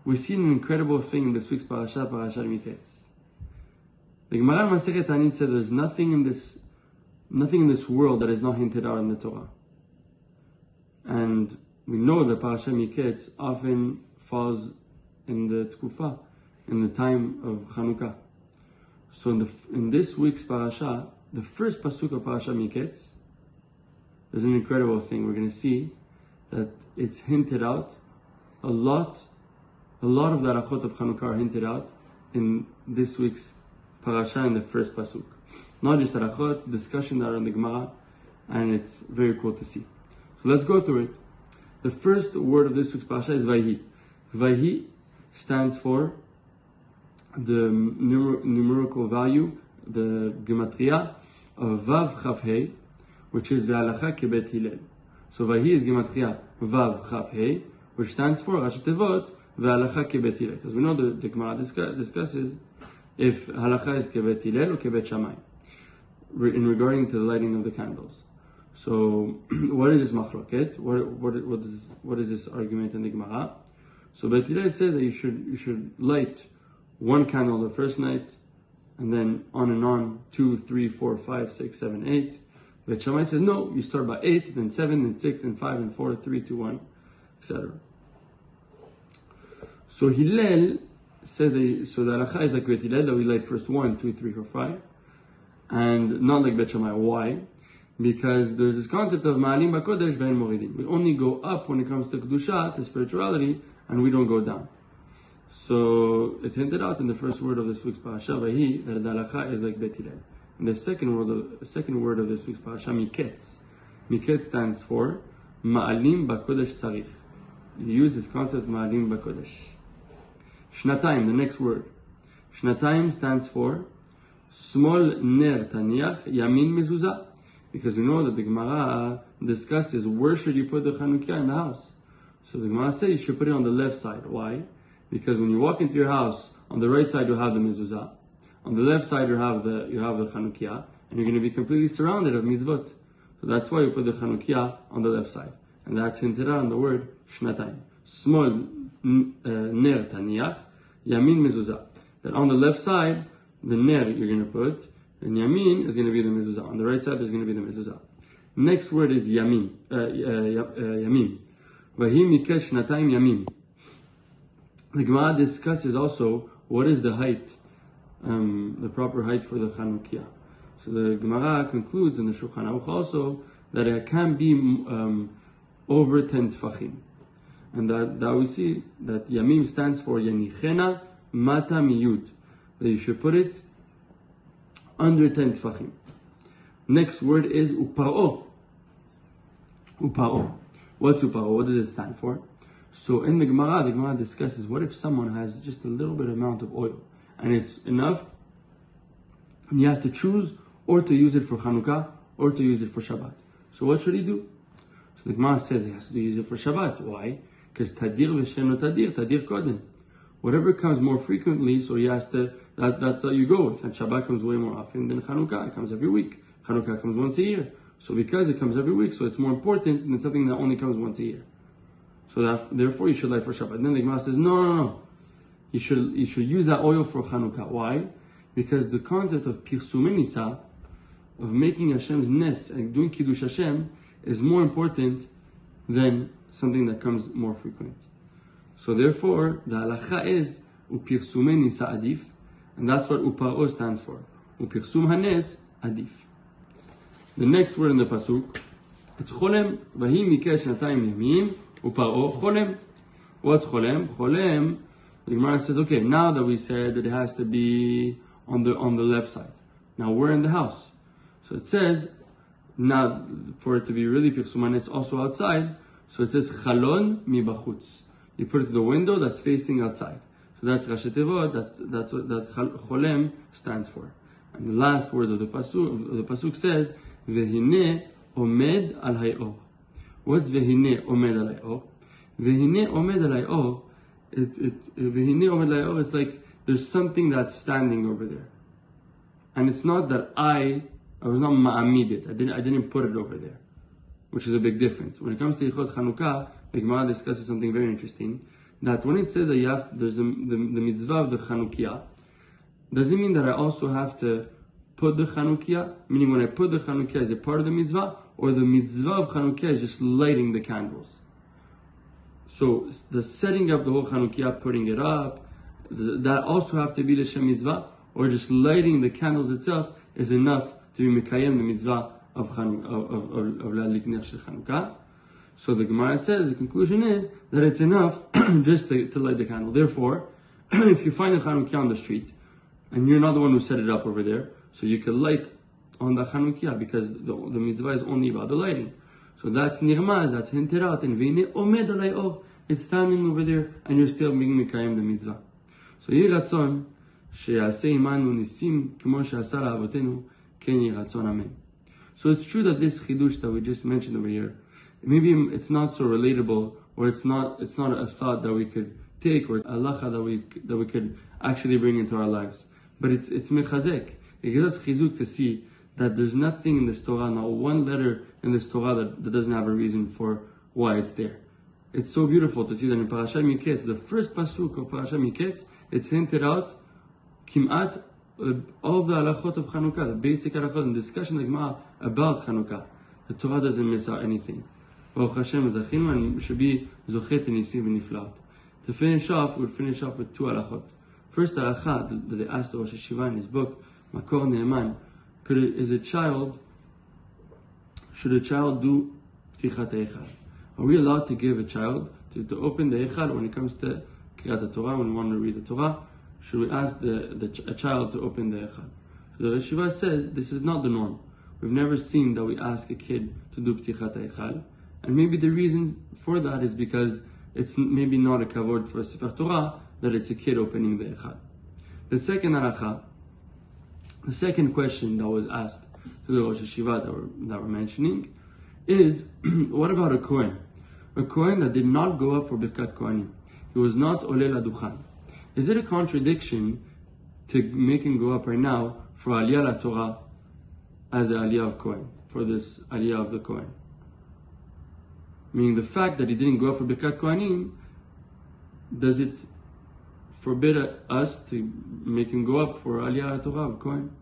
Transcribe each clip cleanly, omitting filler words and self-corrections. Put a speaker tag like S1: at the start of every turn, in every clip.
S1: we see an incredible thing in this week's Parashat Miketz. The Gemara in Masechet Tanit said there's nothing in this world that is not hinted out in the Torah. And we know that Parashat Miketz often falls in the Tkufa, in the time of Chanuka. So in this week's Parashat, the first pasuk of Parashat Miketz, there's an incredible thing. We're going to see that it's hinted out. A lot of the Halachot of Chanuka are hinted out in this week's Parashat in the first pasuk. Not just Halachot, discussion that are in the Gemara, and it's very cool to see. So let's go through it. The first word of this week's Parashat is Vayhi. Vayhi stands for the numerical value, the gematria of Vav Chaf Hei, which is Ve'alacha Kebet Hillel. So Vayhi is gematria Vav Chaf Hei, which stands for Rashi Tevot Ve'alacha Kebet Hillel. Because we know the Gemara discusses if Halacha is Kebet Hillel or Kebet Shammai in regarding to the lighting of the candles. So what is this machloket? What is this argument in the Gemara? So Bet Hillel says that you should light one candle the first night, and then on, 2, 3, 4, 5, 6, 7, 8. Bet Shammai says no, you start by 8, then 7, then 6, then 5, then 4, 3, 2, 1, etc. So Hillel says so the halacha is like Bet Hillel, that we light first 1, 2, 3, 4, 5, and not like Bet Shammai. Why? Because there's this concept of ma'alim b'kodesh ve'en moridim. We only go up when it comes to kedusha, to spirituality, and we don't go down. So it's hinted out in the first word of this week's parasha, Vayhi, that the halacha is like Bet Hillel. And the second word of this week's parasha, Miketz. Miketz stands for ma'alim b'kodesh tzarich. You use this concept ma'alim b'kodesh. Shnatayim, the next word. Shnatayim stands for small ner taniach yamin mezuzah. Because we know that the Gemara discusses where should you put the Chanuka in the house. So the Gemara says you should put it on the left side. Why? Because when you walk into your house, on the right side you have the mezuzah, on the left side you have the Chanuka, and you're going to be completely surrounded of mitzvot. So that's why you put the Chanuka on the left side, and that's hinted out in the word shnatayim. Small ner taniach yamin mezuzah. That on the left side the ner you're going to put, and yamin is going to be the mezuzah. On the right side there's going to be the mezuzah. Next word is yamin. Yamim. Vayhi miketz shnatayim yamim. The Gemara discusses also what is the height, the proper height for the Chanuka. So the Gemara concludes in the Shulchan Aruch also that it can be over 10 tfachim. And that we see that Yamim stands for Yanichena Mata Miyud. That you should put it under 10 tfachim. Next word is Uparo. Uparo. What's Uparo? What does it stand for? So in the Gemara discusses what if someone has just a little bit amount of oil and it's enough, and he has to choose or to use it for Chanuka or to use it for Shabbat. So what should he do? So the Gemara says he has to use it for Shabbat. Why? Because tadir v'shem no tadir kodem. Whatever comes more frequently, so he has to, that's how you go with. And Shabbat comes way more often than Chanuka. It comes every week. Chanuka comes once a year. So because it comes every week, so it's more important than something that only comes once a year. So therefore you should light for Shabbat. Then the Gemara says, no. You should use that oil for Chanuka. Why? Because the concept of pirsumei nisa, of making Hashem's nes and doing Kiddush Hashem, is more important than something that comes more frequent. So therefore, the halacha is upirsumei nisa adif, and that's what uparo stands for. Upirsum hanes adif. The next word in the pasuk, it's cholem, vayhi miketz shnatayim yamim, uparo cholem. What's cholem? Cholem, the Gemara says, okay, now that we said that it has to be on the left side, now we're in the house. So it says, now for it to be really pirsum hanes also outside, so it says chalon mi bachutz. You put it to the window that's facing outside. So that's Rashi Tevot, that's what that cholem stands for. And the last word of the pasuk says, Vehine omed al hayor. What's vehine omed al hayor? Vehine omed al hayor. Vehine omed al hayor. It's like there's something that's standing over there, and it's not that I was not ma'amid it. I didn't put it over there, which is a big difference. When it comes to Hilchot Chanuka, the Gemara discusses something very interesting. that when it says that there's the mitzvah of the Chanukiah, does it mean that I also have to put the Chanukiah? Meaning when I put the Chanukiah, is it part of the mitzvah? Or the mitzvah of Chanukiah is just lighting the candles? So the setting up the whole Chanukiah, putting it up, that also have to be the Shem mitzvah? Or just lighting the candles itself is enough to be Mekayem the mitzvah of L'adlik ner shel Chanuka? So the Gemara says, the conclusion is that it's enough just to light the candle. Therefore, if you find a Chanukiah on the street, and you're not the one who set it up over there, so you can light on the Chanukiah, because the mitzvah is only about the lighting. So that's nirmaz, that's hinted out, and v'ine omed alay or, it's standing over there, and you're still being Mekayem the mitzvah. So yeh ratzon, she'aseh imanu nisim, k'mo she'asa la'avotenu, ken yeh ratzon amen. So it's true that this chidush that we just mentioned over here, maybe it's not so relatable, or it's not a thought that we could take, or a halacha that we could actually bring into our lives. But it's mechazek. It gives us chizuk to see that there's nothing in this Torah, not one letter in this Torah that doesn't have a reason for why it's there. It's so beautiful to see that in Parashat Miketz, the first pasuk of Parashat Miketz, it's hinted out kimat all the halachot of Chanuka, the basic halachot and discussion like Gemara about Chanuka. The Torah doesn't miss out anything. Baruch Hashem zachinu, and should be zochet nisim v'niflaot. To finish off, we'll finish off with two halachot. First halacha that they asked the Rosh Yeshiva in his book, Makor Ne'eman, should a child do ptichat eichal? Are we allowed to give a child to open the eichal when it comes to Kriyat Torah, when we want to read the Torah? Should we ask a child to open the eichal? So the Yeshiva says this is not the norm. We've never seen that we ask a kid to do ptichat eichal, and maybe the reason for that is because it's maybe not a kavod for a Sefer Torah that it's a kid opening the eichal. The second halacha, the second question that was asked to the Rosh Yeshiva that we're mentioning is, what about a Kohen? A Kohen that did not go up for Birkat Kohanim. He was not Oleh LaDuchan. Is it a contradiction to make him go up right now for Aliyah LaTorah as the Aliyah of Kohen, for this Aliyah of the Kohen? Meaning the fact that he didn't go up for Birkat Kohanim, does it forbid us to make him go up for Aliyah LaTorah of Kohen?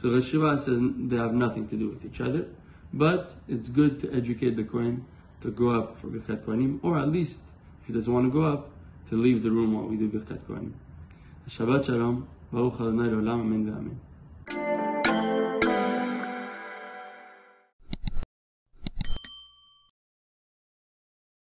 S1: So the Yeshiva says they have nothing to do with each other, but it's good to educate the Kohen to go up for Birkat Kohanim, or at least, if he doesn't want to go up, to leave the room while we do Birkat Kohanim. Shabbat Shalom, Baruch Adonai L'olam, Amen ve'Amen.